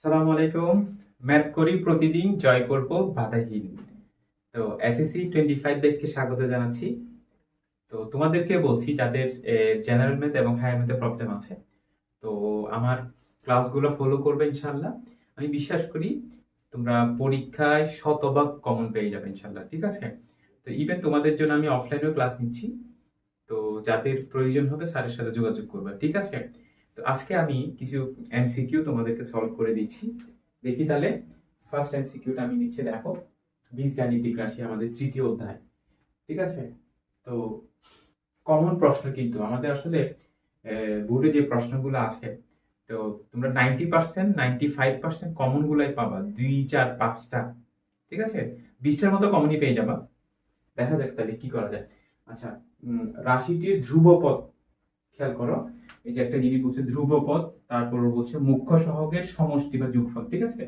আসসালামু আলাইকুম। ম্যাথ করি প্রতিদিন, জয় করব বাধাহীন। তো এসএসসি 25 ব্যাচকে স্বাগত জানাচ্ছি। তো তোমাদেরকে বলছি যাদের জেনারেল ম্যাথ এবং হায়ার ম্যাথে প্রবলেম আছে, তো আমার ক্লাসগুলো ফলো করবে ইনশাল্লাহ। আমি বিশ্বাস করি তোমরা পরীক্ষায় শতভাগ কমন পেয়ে যাবে ইনশাল্লাহ, ঠিক আছে? তো ইভেন তোমাদের জন্য আমি অফলাইনেও ক্লাস নিচ্ছি। তো যাদের প্রয়োজন হবে স্যারের সাথে যোগাযোগ করবে, ঠিক আছে? তো আজকে আমি কিছু এমসিকিউ তোমাদেরকে সলভ করে দিচ্ছি। দেখি তাহলে। ফার্স্ট এমসিকিউটা আমি নিচে দেখো, বীজগাণিতিক রাশি, আমাদের তৃতীয় অধ্যায়, ঠিক আছে? তো কমন প্রশ্ন কিন্তু আমাদের আসলে বোর্ডে যে প্রশ্নগুলো আছে, তো তোমরা 90%, 95% কমন গুলাই পাবা, 2, 4, 5টা, ঠিক আছে? 20টার মতো কমনই পেয়ে যাবা। দেখা যাক তাহলে কি করা যায়। আচ্ছা, রাশিটির ধ্রুবপদ খেয়াল করো। এই যে একটা জিনিস বলছে ধ্রুবপদ, তারপর বলছে মুখ্য সহগের সমষ্টি বা যোগফল, ঠিক আছে?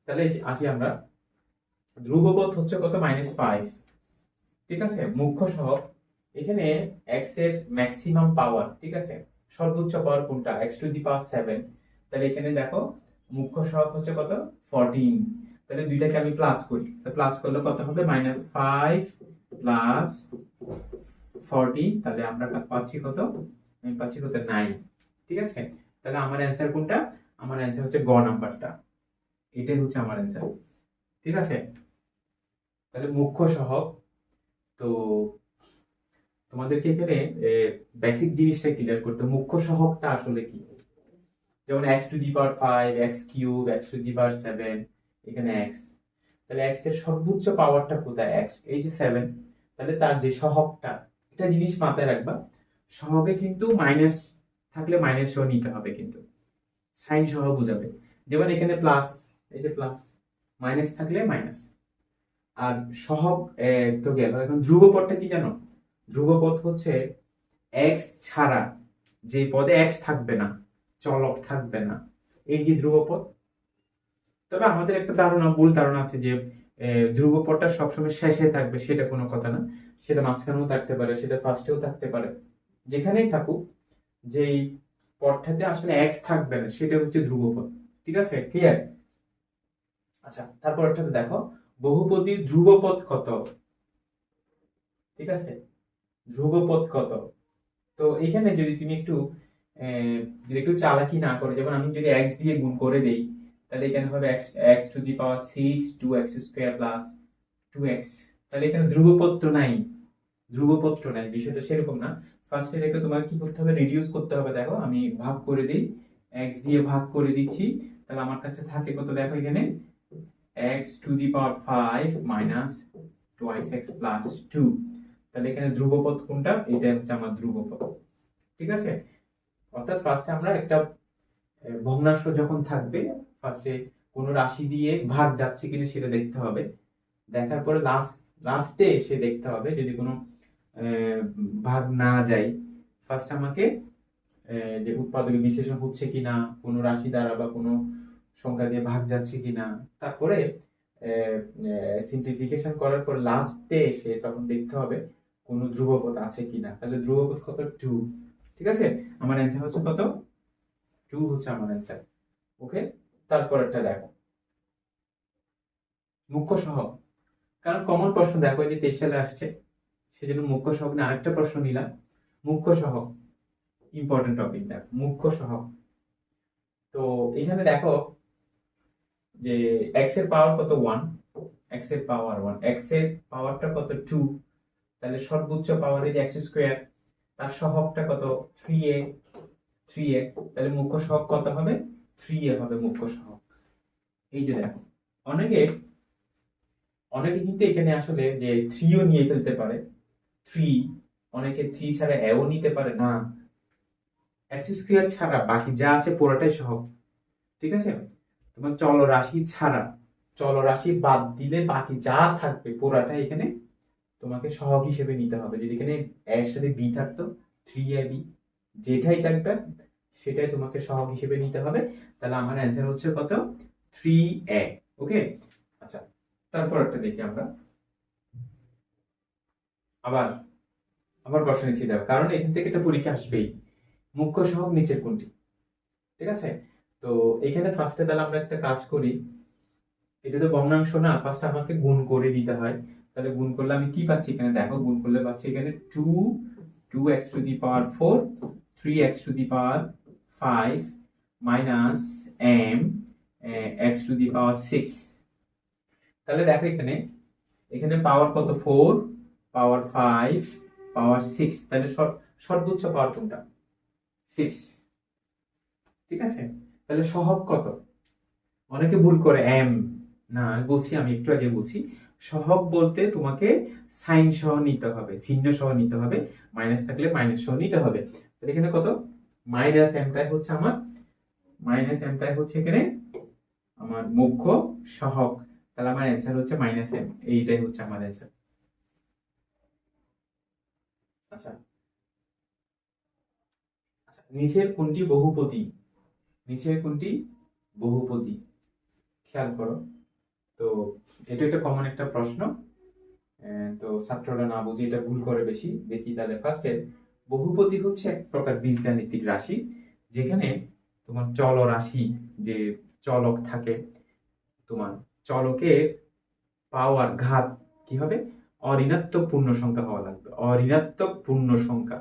তাহলে আসি আমরা। ধ্রুবপদ হচ্ছে কত? -5, ঠিক আছে? মুখ্য সহগ, এখানে x এর ম্যাক্সিমাম পাওয়ার, ঠিক আছে? সর্বোচ্চ পাওয়ার কোনটা? x⁷, তাহলে এখানে দেখো মুখ্য সহগ হচ্ছে কত? 14। তাহলে দুইটাকে আমি প্লাস করি, তো প্লাস করলে কত হবে? -5 প্লাস 14, তাহলে আমরা পাচ্ছি কত? আমি পাচ্ছি কত? 9, ঠিক আছে? তাহলে আমার অ্যান্সার কোনটা? আমার অ্যান্সার হচ্ছে গ নাম্বারটা। এটাই হচ্ছে আমার অ্যান্সার, ঠিক আছে? তাহলে মুখ্য সহগ। তো তোমাদেরকে এখানে বেসিক জিনিসটা ক্লিয়ার করতে, মুখ্য সহগটা আসলে কি। যেমন x⁵, x³ x⁷, এখানে x, তাহলে x এর সর্বোচ্চ পাওয়ারটা কোথায়? x, এই যে 7, তাহলে তার যে সহগটা, এটা জিনিস মাথায় রাখবা। সহগে কিন্তু মাইনাস থাকলে মাইনাস সহ নিতে হবে, কিন্তু সাইন সহ বোঝাবে। যেমন এখানে প্লাস, এই যে প্লাস, মাইনাস থাকলে মাইনাস। আর সহগ তো গেল। এখন ধ্রুবপদটা কি জানো? ধ্রুবপদ হচ্ছে x ছাড়া যে পদে x থাকবে না, চলক থাকবে না, এই যে ধ্রুবপদ। তবে আমাদের একটা ধারণা, ভুল ধারণা আছে যে ধ্রুবপদটা সবসময় শেষে থাকবে, সেটা কোনো কথা না। সেটা মাঝখানেও থাকতে পারে, সেটা ফার্স্টেও থাকতে পারে, যেখানেই থাকুক, যেই পদটাতে আসলে x থাকবে না সেটা হচ্ছে ধ্রুবপদ, ঠিক আছে? ক্লিয়ার? আচ্ছা, তারপর একটা দেখো, বহুপদীর ধ্রুবপদ কত, ঠিক আছে? ধ্রুবপদ কত? তো এখানে যদি তুমি একটু যদি একটু চালাকি না করে, যেমন আমি যদি x দিয়ে গুণ করে দেই, তাহলে এখানে হবে x⁶ 2x² প্লাস 2x। তাহলে এখানে ধ্রুবপদ তো নাই, ধ্রুবপদ তো নাই, বিষয়টা সেরকম না। ফার্স্টে রেখে তোমাকে কি করতে হবে? রিডিউস করতে হবে। দেখো আমি ভাগ করে দিই, x দিয়ে ভাগ করে দিচ্ছি, তাহলে আমার কাছে থাকে কত? দেখো এখানে x⁵ minus twice x plus 2। তাহলে এখানে ধ্রুবপদ কোনটা? এটা হচ্ছে আমার ধ্রুবপদ, ঠিক আছে? অর্থাৎ ফার্স্টে আমরা একটা ভগ্নাংশ যখন থাকবে, ফার্স্টে কোন রাশি দিয়ে ভাগ যাচ্ছে কিনা সেটা দেখতে হবে। দেখার পরে লাস্টে এসে দেখতে হবে যদি কোনো ভাগ না যায়, ফার্স্ট আমাকে যে উৎপাদকে বিশেষণ হচ্ছে কিনা, কোনো রাশি দ্বারা বা কোনো সংখ্যা দিয়ে ভাগ যাচ্ছে কিনা, তারপরে সিম্পলিফিকেশন করার পর লাস্টে এসে তখন দেখতে হবে কোনো ধ্রুবপদ আছে কিনা। তাহলে ধ্রুবপদ কত? 2, ঠিক আছে? আমার অ্যান্সার হচ্ছে কত? 2 হচ্ছে আমার অ্যান্সার। ওকে, তারপর একটা দেখো, মুখ্য সহগ। কারণ কমন প্রশ্ন দেখো, এই যে 23 সালে আসছে, সেজন্য মুখ্য সহগ নিয়ে আরেকটা প্রশ্ন নিলাম। মুখ্য সহগ ইম্পর্টেন্ট টপিক। দেখো মুখ্য সহগ, তো এখানে দেখো যে x এর পাওয়ার কত? 1, x এর পাওয়ার 1, x এর পাওয়ারটা কত? 2, তাহলে সর্বোচ্চ পাওয়ার এই যে x², তার সহগটা কত? 3a, 3a, তাহলে মুখ্য সহগ কত হবে? 3a হবে মুখ্য সহগ। এই যে দেখো, অনেকে অনেকে কিন্তু এখানে আসলে যে 3ও নিয়ে ফেলতে পারে, 3, অনেকে 3 ছাড়া এও নিতে পারে না। x² ছাড়া বাকি যা আছে পুরোটাই সহগ, ঠিক আছে? তোমার চলরাশি ছাড়া, চলরাশি বাদ দিলে বাকি যা থাকবে পুরাটাই এখানে তোমাকে সহগ হিসেবে নিতে হবে। যদি এখানে এর সাথে বি থাকতো, 3ab, যেটাই থাকবে সেটাই তোমাকে সহগ হিসেবে নিতে হবে। তাহলে আমার অ্যান্সার হচ্ছে কত? 3a। ওকে, আচ্ছা, তারপর একটা দেখি আমরা। আবার আবার প্রশ্ন নিচ্ছি, দেখো, কারণ এখান থেকে একটা পরীক্ষা আসবেই। মুখ্য সহগ নিচের কোনটি, ঠিক আছে? তো তো এখানে ফার্স্টে তাহলে আমরা একটা কাজ করি, এটা তো ভগ্নাংশ না, ফার্স্ট আমাকে গুণ করে দিতে হয়। তাহলে গুণ করলে আমি কি পাচ্ছি এখানে দেখো, গুণ করলে পাচ্ছি এখানে 2x to the power 4, 3x to the power 5 minus m x to the power 6। তাহলে দেখো এখানে এখানে পাওয়ার কত, 4 পাওয়ার 5 পাওয়ার 6, তাহলে সর্বোচ্চ পাওয়ার কোনটা, 6। ঠিক আছে, তাহলে সহগ কত, অনেকে ভুল করে m, না আমি বলছি, আমি একটু আগে বলছি সহগ বলতে তোমাকে সাইন সহ নিতে হবে, চিহ্ন সহ নিতে হবে, মাইনাস থাকলে মাইনাস সহ নিতে হবে। তাহলে এখানে কত, মাইনাস এমটাই হচ্ছে আমার, মাইনাস এমটাই হচ্ছে এখানে আমার মুখ্য সহগ। তাহলে আমার অ্যান্সার হচ্ছে মাইনাস এম, এইটাই হচ্ছে আমার অ্যান্সার। আচ্ছা আচ্ছা, নিচের কোনটি বহুপদী, নিচের কোনটি বহুপদী, খেয়াল করো। তো এটা একটা কমন একটা প্রশ্ন, তো ছাত্ররা না বুঝে এটা ভুল করে বেশি। দেখি তাহলে ফার্স্টে, বহুপদী হচ্ছে এক প্রকার বীজগাণিতিক রাশি, যেখানে তোমার চলরাশি, যে চলক থাকে, তোমার চলকের পাওয়ার ঘাত কি হবে, অঋণাত্মক পূর্ণ সংখ্যা হওয়া লাগবে, অঋণাত্মক পূর্ণ সংখ্যা।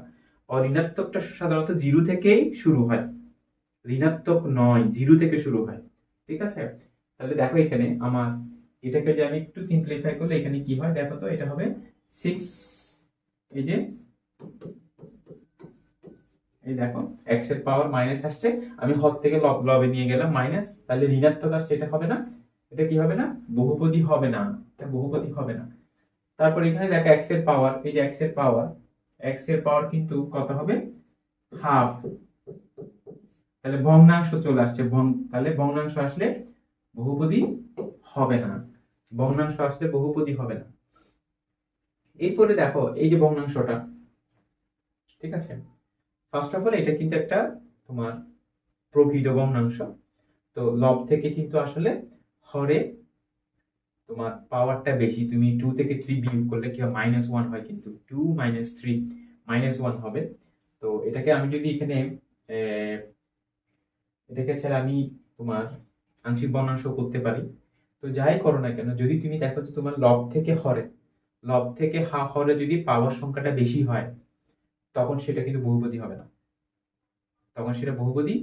অঋণাত্মকটা সাধারণত জিরো থেকেই শুরু হয়, ঋণাত্মক নয়, জিরো থেকে শুরু হয়। ঠিক আছে, তাহলে দেখো এখানে আমার এটাকে যে আমি একটু সিম্পলিফাই করলে এখানে কি হয় দেখো তো, এটা হবে 6, এই যে এই দেখো x এর পাওয়ার মাইনাস আসছে, আমি হর থেকে লবে নিয়ে গেলাম মাইনাস, তাহলে ঋণাত্মক আসছে, এটা হবে না, এটা কি হবে না, বহুপদী হবে না, এটা বহুপদী হবে না। তারপর এখানে দেখো x এর পাওয়ার, এই যে x এর পাওয়ার কিন্তু কত হবে, হাফ, তাহলে ভগ্নাংশ চলে আসছে, তাহলে ভগ্নাংশ আসলে বহুপদী হবে না, ভগ্নাংশ আসলে বহুপদী হবে না। এরপরে দেখো এই যে ভগ্নাংশটা, ঠিক আছে, ফার্স্ট অফ অল এটা কিন্তু একটা তোমার প্রকৃত ভগ্নাংশ। তো লব থেকে কিন্তু আসলে হরে তোমার পাওয়ারটা বেশি, তুমি 2 থেকে 3 বিয়োগ করলে কি হয়, -1 হয়, কিন্তু 2 - 3 -1 হবে। তো এটাকে আমি যদি এখানে এটাকে ছাড়া আমি তোমার আংশিক ভগ্নাংশ করতে পারি। তো যাই করো না কেন, যদি তুমি দেখো যে তোমার লব থেকে হরে, লব থেকে হরে যদি পাওয়ার সংখ্যাটা বেশি হয়, তখন সেটা কিন্তু বহুপদী হবে না, তখন সেটা বহুপদী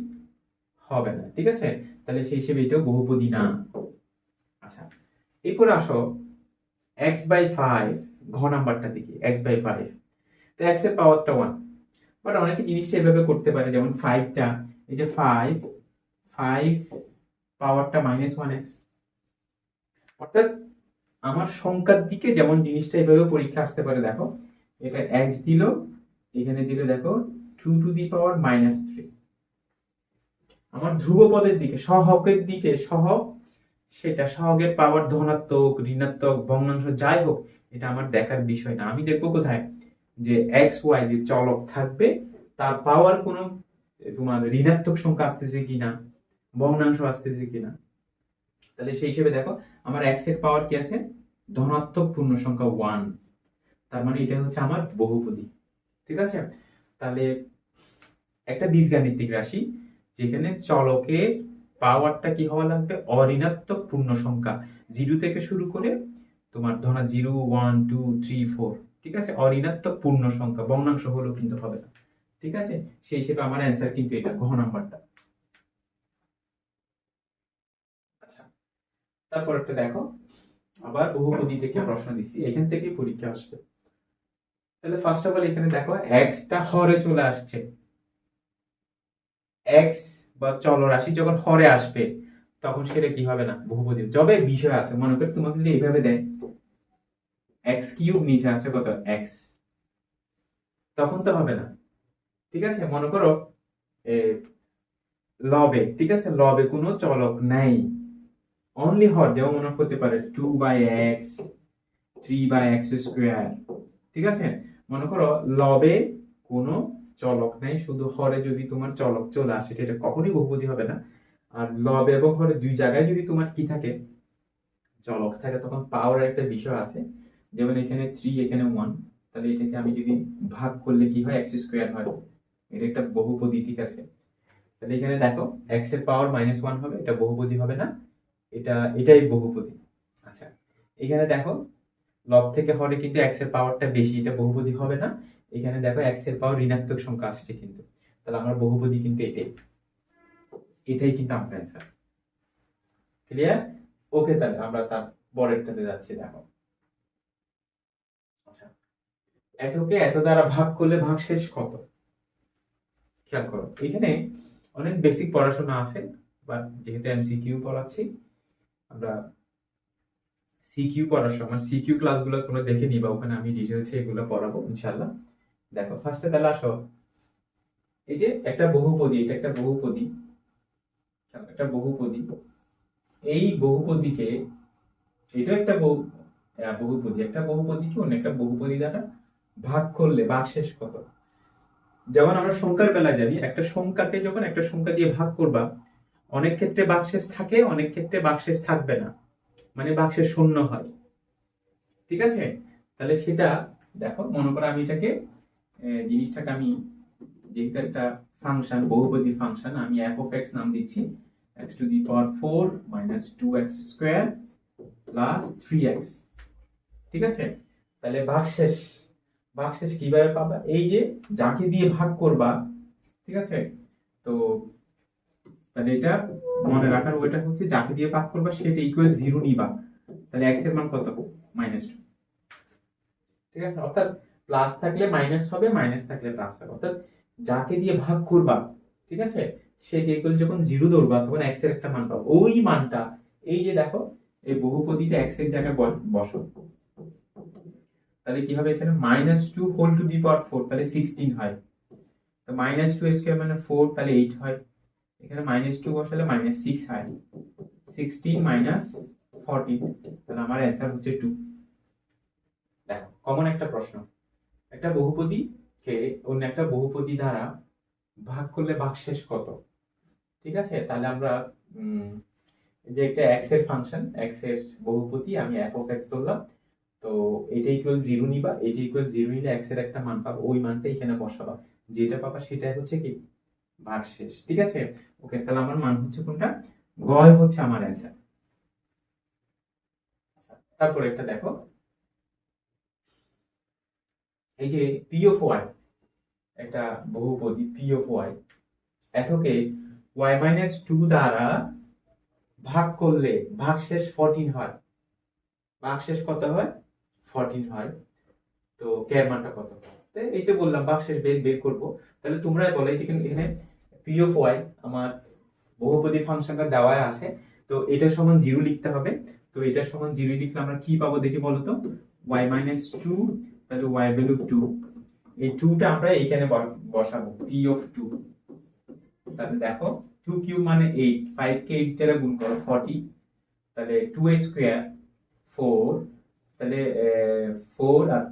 হবে না। ঠিক আছে, তাহলে সেই হিসেবে এটাও বহুপদী না। আচ্ছা, এরপর আসো x/5, ঘ নাম্বারটা দেখি, x/5। তো x এর পাওয়ারটা 1, বাট অনেকে জিনিসটা এভাবে করতে পারে, যেমন 5টা, এই যে 5 পাওয়ারটা -1x, অর্থাৎ আমার সংখ্যার দিকে যেমন জিনিসটা এভাবে পরীক্ষা আসতে পারে। দেখো এটা x দিল, এখানে দিলে দেখো 2 টু দি পাওয়ার -3, আমার ধ্রুবপদের দিকে, সহগের দিকে, সহগ সেটা সহগের পাওয়ার ধনাত্মক ঋণাত্মক ভগ্নাংশ যাই হোক, এটা আমার দেখার বিষয় না। আমি দেখবো কোথায়, যে এক্স ওয়াই যে চলক থাকবে তার পাওয়ার কোন তোমার ঋণাত্মক সংখ্যা আসতেছে কিনা, ভগ্নাংশ আসতেছে কিনা। তাহলে সেই হিসেবে দেখো আমার এক্স এর পাওয়ার কি আছে, ধনাত্মক পূর্ণ সংখ্যা 1, তার মানে এটা হচ্ছে আমার বহুপদী। ঠিক আছে, তাহলে একটা বীজগাণিতিক রাশি যেখানে চলকের পাওয়ারটা কি হওয়া লাগবে, অঋণাত্মক পূর্ণ সংখ্যা, 0 থেকে শুরু করে তোমার ধরা 0, 1, 2, 3, 4, ঠিক আছে, অঋণাত্মক পূর্ণ সংখ্যা, ভগ্নাংশ হলেও কিন্তু হবে না। ঠিক আছে, সেই হিসেবে আমার অ্যান্সার কিন্তু এটা, ঘ নাম্বারটা। আচ্ছা, তারপর একটা দেখো, আবার বহুপদী থেকে প্রশ্ন দিছি, এখান থেকে পরীক্ষা আসবে। তাহলে ফার্স্ট অফ অল এখানে দেখো এক্স টা হরে চলে আসছে, এক্স বা চলরাশি যখন হরে আসবে তখন সেটা কি হবে না, বহুপদী। যবে বিষয় আছে, মনে করি তোমাকে যদি এইভাবে দেয় এক্স কিউব, নিচে আছে কত এক্স, তখন তো হবে না। ঠিক আছে, মনে করো লবে, ঠিক আছে, লবে কোনো চলক নাই, অনলি হর, যেমন মনে করতে পারে 2/x, 3/x²। ঠিক আছে, মনে করো লবে কোনো চলক নাই, শুধু হরে যদি তোমার চলক চলে আসে, এটা কখনোই বহুপদী হবে না। আর লবে এবং হরে দুই জায়গায় যদি তোমার কি থাকে, চলক থাকে, তখন পাওয়ার একটা বিষয় আছে, যেমন এখানে 3 এখানে 1, তাহলে এটাকে আমি যদি ভাগ করলে কি হয়, x² হয়, এটা একটা বহুপদী। ঠিক আছে, তাহলে এখানে দেখো x এর পাওয়ার -1 হবে, এটা বহুপদী হবে না, এটাই বহুপদী। আচ্ছা, এখানে দেখো লব থেকে হরে কিন্তু x এর পাওয়ারটা বেশি, এটা বহুপদী হবে না। এখানে দেখো x এর পাওয়ার ঋণাত্মক সংখ্যা আসছে কিন্তু, তাহলে আমার বহুপদী কিন্তু এটাই কিন্তু আমার অ্যান্সার। ক্লিয়ার? ওকে, তাহলে আমরা তার পরেরটাতে যাচ্ছি। দেখো আচ্ছা, এতকে এত দ্বারা ভাগ করলে ভাগশেষ কত? খেয়াল করো, এখানে অনেক বেসিক পড়াশোনা আছে, বাট যেহেতু এমসিকিউ পড়াচ্ছি, আমরা সিকিউ পড়ার সময় সিকিউ ক্লাসগুলো তোমরা দেখে নিবা, ওখানে আমি ডিটেইলসে এগুলো পড়াবো ইনশাআল্লাহ। দেখো ফার্স্টে তাহলে আসো, এই যে একটা বহুপদী, এটা একটা বহুপদী, এই বহুপদীকে, এটা একটা বহুপদী, একটা বহুপদীকে অন্য একটা বহুপদী দ্বারা ভাগ করলে ভাগশেষ কত? যেমন আমরা সংখ্যার বেলায় জানি, একটা সংখ্যাকে যখন একটা সংখ্যা দিয়ে ভাগ করবা, অনেক ক্ষেত্রে ভাগশেষ থাকে, অনেক ক্ষেত্রে ভাগশেষ থাকবে না, মানে ভাগশেষ শূন্য হয়। ঠিক আছে? তাহলে সেটা দেখো, মনে করো আমি জিনিসটাকে আমি যেহেতু একটা ফাংশন, বহুপদী ফাংশন, আমি f of x নাম দিচ্ছি x to the power 4 minus 2x square plus 3x। ঠিক আছে? তাহলে ভাগশেষ কিভাবে পাবা? এই যে যাকে দিয়ে ভাগ করবা, ঠিক আছে, তো তাহলে এটা মনে রাখার ওইটা হচ্ছে যাকে দিয়ে ভাগ করবা সেটা ইকুয়াল 0 নিবা, তাহলে x এর মান কত? -2। ঠিক আছে? অর্থাৎ প্লাস থাকলে মাইনাস হবে, মাইনাস থাকলে প্লাস হবে, অর্থাৎ যাকে দিয়ে ভাগ করবা, ঠিক আছে, সেটা ইকুয়াল যখন 0 ধরবা তখন x এর একটা মান পাবো, ওই মানটা এই যে দেখো এই বহুপদীতে x এর জায়গায় বসো, তাহলে কি হবে? এখানে -2 হোল টু দি পাওয়ার 4, তাহলে 16 হয়। তো -2 স্কয়ার মানে 4, তাহলে 8 হয়। এখানে -2 বসালে -6 হয়, 16 14, তাহলে আমার অ্যানসার হচ্ছে 2। দেখো কমন একটা প্রশ্ন, একটা বহুপদীকে অন্য একটা বহুপদী দ্বারা ভাগ করলে ভাগশেষ কত? ঠিক আছে? তাহলে আমরা যে একটা x এর ফাংশন, x এর বহুপদী, আমি f of x ধরলাম, তো এটা ইকুয়াল 0 নিবা, এটা ইকুয়াল 0 নিলে x এর একটা মান পাবো, ওই মানটা এখানে বসাবা, যেটা পাবা সেটাই হচ্ছে কি ভাগশেষ। ঠিক আছে? ওকে, তাহলে আমার মান হচ্ছে কোনটা? গয় হচ্ছে আমার অ্যান্সার। আচ্ছা, তারপর একটা দেখো, এই যে p of y, একটা বহুপদী p of y, এতকে y minus 2 দ্বারা ভাগ করলে ভাগশেষ 14 হয়। ভাগশেষ কত হয়? 14 হয়। তো কে এর মানটা কত? এই তো বললাম ভাগশেষ বের করব। তাহলে তোমরাই বলো, এই যে এখানে p of y আমার বহুপদী ফাংশনটা দেওয়া আছে, তো এটা সমান 0 লিখতে হবে। তো এটা সমান 0 লিখলে আমরা কি পাবো দেখি বলো তো? y minus 2, তাহলে y ভ্যালু 2, এই 2টা আমরা এইখানে বসাবো, p of 2। তাহলে দেখো 2 কিউব মানে 8, 5 কে 8 দ্বারা গুণ করো 40, তাহলে 2 স্কয়ার 4, তাহলে 4 আর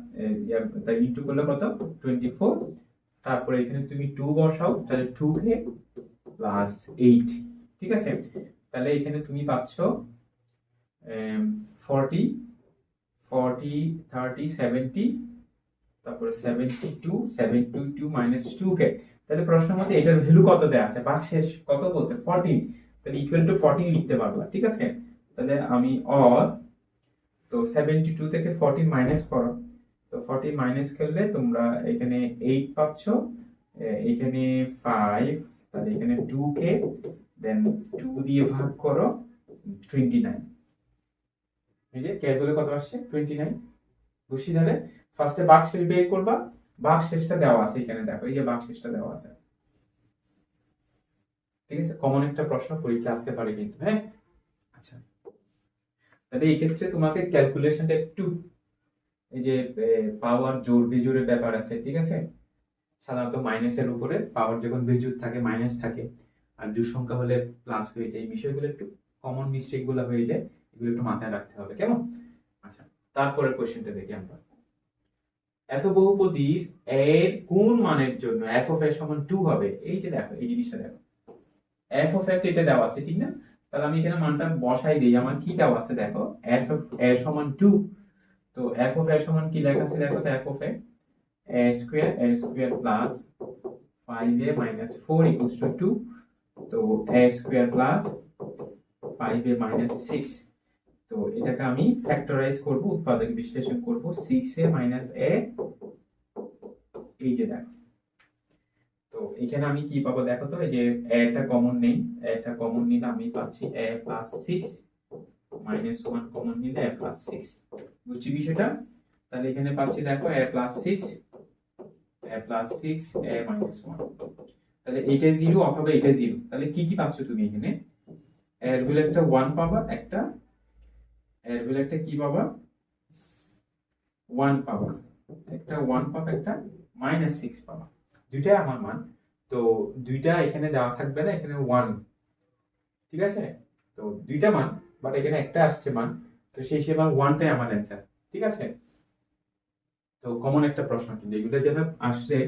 তাই ইনটু করলে কত? 24। তারপরে এখানে তুমি 2 বসাও, তাহলে 2k প্লাস 8। ঠিক আছে? তাহলে এখানে তুমি পাচ্ছ 40 40 30 70, তারপরে 72 মাইনাস 2k। তাহলে প্রশ্নের মধ্যে এটার ভ্যালু কত দেয়া আছে? ভাগশেষ কত বলছে? 14, তাহলে ইকুয়াল টু 14 লিখতে পারবা। ঠিক আছে? তাহলে আমি তো 72 থেকে 14 মাইনাস করো, তো 14 মাইনাস করলে তোমরা এখানে 8 পাচ্ছ, এখানে 5, তাহলে এখানে 2k, দেন 2 দিয়ে ভাগ করো 29। এই যে ক্যালকুলেটর কত আসছে? 29। বুঝছি? তাহলে ফার্স্টে ভাগশেষ বের করবা, ভাগশেষটা দেওয়া আছে এখানে, দেখো এই যে ভাগশেষটা দেওয়া আছে। ঠিক আছে? কমন একটা প্রশ্ন পরীক্ষা আসতে পারে কিন্তু, হ্যাঁ? আচ্ছা, তাহলে এই ক্ষেত্রে তোমাকে ক্যালকুলেশনটা একটু, এই যে পাওয়ার জোর বিজোড়ের ব্যাপার আছে, ঠিক আছে, সাধারণত মাইনাসের উপরে পাওয়ার যখন বিজোড় থাকে মাইনাস থাকে, আর দুই সংখ্যা হলে প্লাস হয়ে যায়, এই বিষয়গুলো একটু কমন মিস্টেক গুলো হয়ে যায়, এগুলো একটু মাথায় রাখতে হবে, কেমন? আচ্ছা, তারপরে কোশ্চেনটা দেখি আমরা। এত বহুপদীর এর কোন মানের জন্য f of a সমান 2 হবে? এই যে দেখো, এই জিনিসটা দেখো, f of a তো এটা দেওয়া আছে, ঠিক না? তাহলে আমি এখানে মানটা বসাই দেই, আমার কি দেওয়া আছে দেখো, f of a সমান 2, তো f of a সমান কি লেখা আছে দেখো, তো f of a square plus 5a minus 4 equals to 2, তো a square plus 5a minus 6, তো এটাকে আমি ফ্যাক্টরাইজ করব, উৎপাদক বিশ্লেষণ করব, 6a মাইনাস a, এই যে দেখো, তো এখানে আমি কি পাবো দেখো তো, এই যে a টা কমন নেই, a টা কমন নিলে আমি পাচ্ছি a প্লাস 6 মাইনাস 1 কমন নিলে a প্লাস 6, বুঝছি বিষয়টা? তাহলে এখানে পাচ্ছি দেখো a plus 6 a plus 6 a minus 1, তাহলে এটা 0 অথবা এটা 0, তাহলে কি কি পাচ্ছ তুমি এখানে? এর ভ্যালু একটা 1 পাবা, একটা এর ভ্যালু একটা কি পাবা 1 পাবা, একটা 1 পাবা, একটা মাইনাস 6 পাবা, দুইটাই আমার মান। তো দুইটা এখানে দেওয়া থাকবে না, এখানে 1, ঠিক আছে? তো দুইটা মান, বাট এখানে একটা আসছে মান, তো সেই হিসেবে 1টাই আমার অ্যান্সার, ঠিক আছে? তো কমন একটা প্রশ্ন, কিন্তু এগুলো যেন আসলে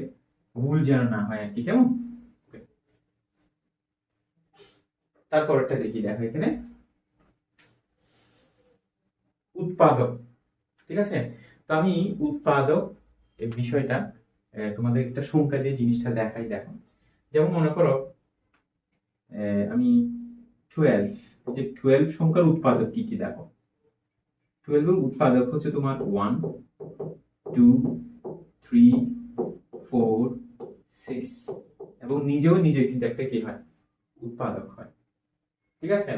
ভুল যেন না হয় আর কি, কেমন? তারপর একটা দেখি, দেখো এখানে উৎপাদক, ঠিক আছে? তো আমি উৎপাদক এই বিষয়টা তোমাদের একটা সংখ্যা দিয়ে জিনিসটা দেখাই, দেখো। যেমন মনে করো আমি 12, যে 12 সংখ্যার উৎপাদক কি কি দেখো। 12 এর উৎপাদক হচ্ছে তোমার 1 2 3 4 6, এবং নিজেও নিজে কিন্তু একটা কি হয়, উৎপাদক হয়, ঠিক আছে?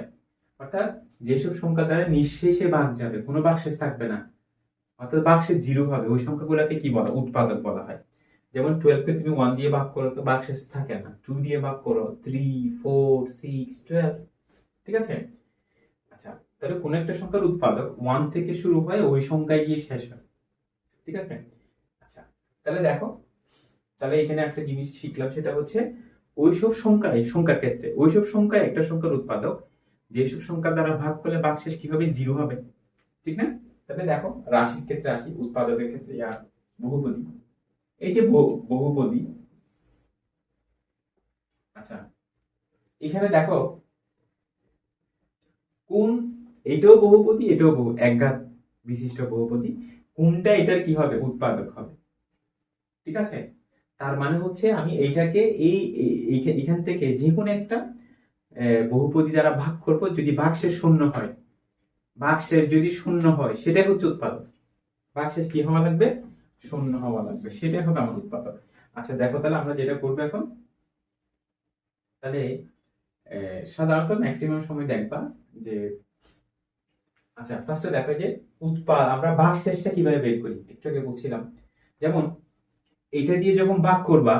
অর্থাৎ যেসব সংখ্যা দ্বারা নিঃশেষে ভাগ যাবে, কোনো ভাগশেষ থাকবে না, অর্থাৎ ভাগশেষ 0 হবে, ওই সংখ্যাগুলোকে কি বলা, উৎপাদক বলা হয়। যেমন 12 কে তুমি 1 দিয়ে ভাগ করো তো ভাগশেষ থাকে না, 2 দিয়ে ভাগ করো 3 4 6 12, ঠিক আছে? আচ্ছা, তাহলে কোন একটা সংখ্যার উৎপাদক 1 থেকে শুরু হয়, ওই সংখ্যায় গিয়ে শেষ হয়, ঠিক আছে? আচ্ছা, তাহলে দেখো, তাহলে এখানে একটা জিনিস শিখলাম, সেটা হচ্ছে ওইসব সংখ্যায়, সংখ্যার ক্ষেত্রে ওইসব সংখ্যায় একটা সংখ্যার উৎপাদক যেসব সংখ্যা দ্বারা ভাগ করলে ভাগশেষ কি হবে, 0 হবে, ঠিক না? তাহলে দেখো রাশির ক্ষেত্রে আসি, উৎপাদকের ক্ষেত্রে বহুপদী, এই যে বহুপদী, আচ্ছা এখানে দেখো কোন, এটাও বহুপদী, এটাও একঘাত বিশিষ্ট বহুপদী, কোনটা এটার কি হবে, উৎপাদক হবে, ঠিক আছে? তার মানে হচ্ছে আমি এইটাকে এখান থেকে যে কোনো একটা বহুপদী দ্বারা ভাগ করব, যদি ভাগশেষ শূন্য হয়, ভাগশেষ যদি শূন্য হয় সেটাই হচ্ছে উৎপাদক, ভাগশেষ কি হওয়া লাগবে, শূন্য হওয়া লাগবে, সেটাই হবে আমার উৎপাদক। আচ্ছা দেখো, তাহলে আমরা যেটা করবো এখন, তাহলে সাধারণত ম্যাক্সিমাম সময় দেখবা যে, আচ্ছা ফার্স্টে দেখো যে আমরা ভাগশেষটা কিভাবে বের করি, একটু আগে বলছিলাম। যেমন এইটা দিয়ে যখন ভাগ করবা,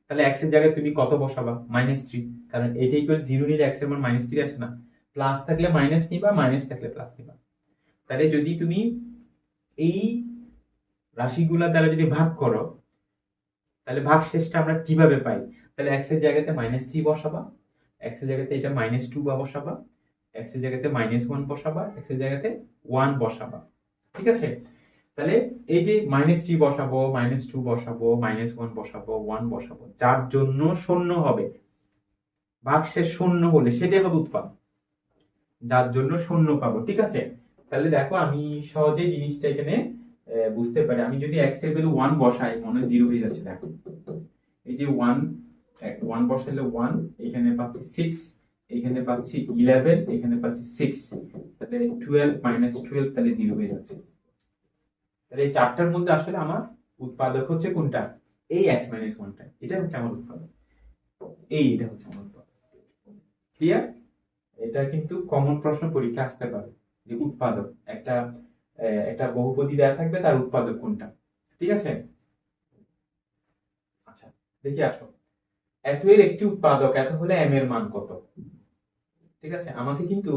তাহলে x এর জায়গায় তুমি কত বসাবা, -3, কারণ এটা ইকুয়াল 0 নিলে x এর মান -3 আসে না, প্লাস থাকলে মাইনাস নিবা, মাইনাস থাকলে প্লাস নিবা। তাহলে যদি তুমি এই রাশিগুলা দ্বারা যদি ভাগ করো, তাহলে ভাগশেষটা আমরা কিভাবে পাই? তাহলে x এর জায়গাতে -3 বসাবা, x এর জায়গাতে এটা -2 বসাবা, x এর জায়গাতে -1 বসাবা, x এর জায়গাতে 1 বসাবা, ঠিক আছে? তাহলে এই যে -3 বসাবো, -2 বসাবো, -1 বসাবো, 1 বসাবো, যার জন্য শূন্য হবে, ভাগশেষ শূন্য হলে সেটাই হবে উৎপাদক, যার জন্য শূন্য পাবো, ঠিক আছে? তাহলে দেখো আমি সহজে জিনিসটা এখানে বুঝতে পারি, আমি যদি x এর ভ্যালু 1 বসাই, মনে হয় 0 হয়ে যাচ্ছে, দেখো এই যে 1 বসাইলে 1, এখানে পাচ্ছি 6, এখানে পাচ্ছি 11, এখানে পাচ্ছি 6, তাহলে 12 -12, তাহলে 0 হয়ে যাচ্ছে। তাহলে এই চারটার মধ্যে আসলে আমার উৎপাদক হচ্ছে কোনটা, এই x - 1টা, এটা হচ্ছে আমার উৎপাদক, এটা হচ্ছে আমার উৎপাদক, ক্লিয়ার? এটা কিন্তু কমন প্রশ্ন পরীক্ষা আসতে পারে, যে উৎপাদক একটা বহুপদী দেয়া থাকবে, তার উৎপাদক কোনটা, ঠিক আছে? আচ্ছা দেখি আসো, এত এর একটি উৎপাদক এত হলে m এর মান কত, ঠিক আছে? আমাকে কিন্তু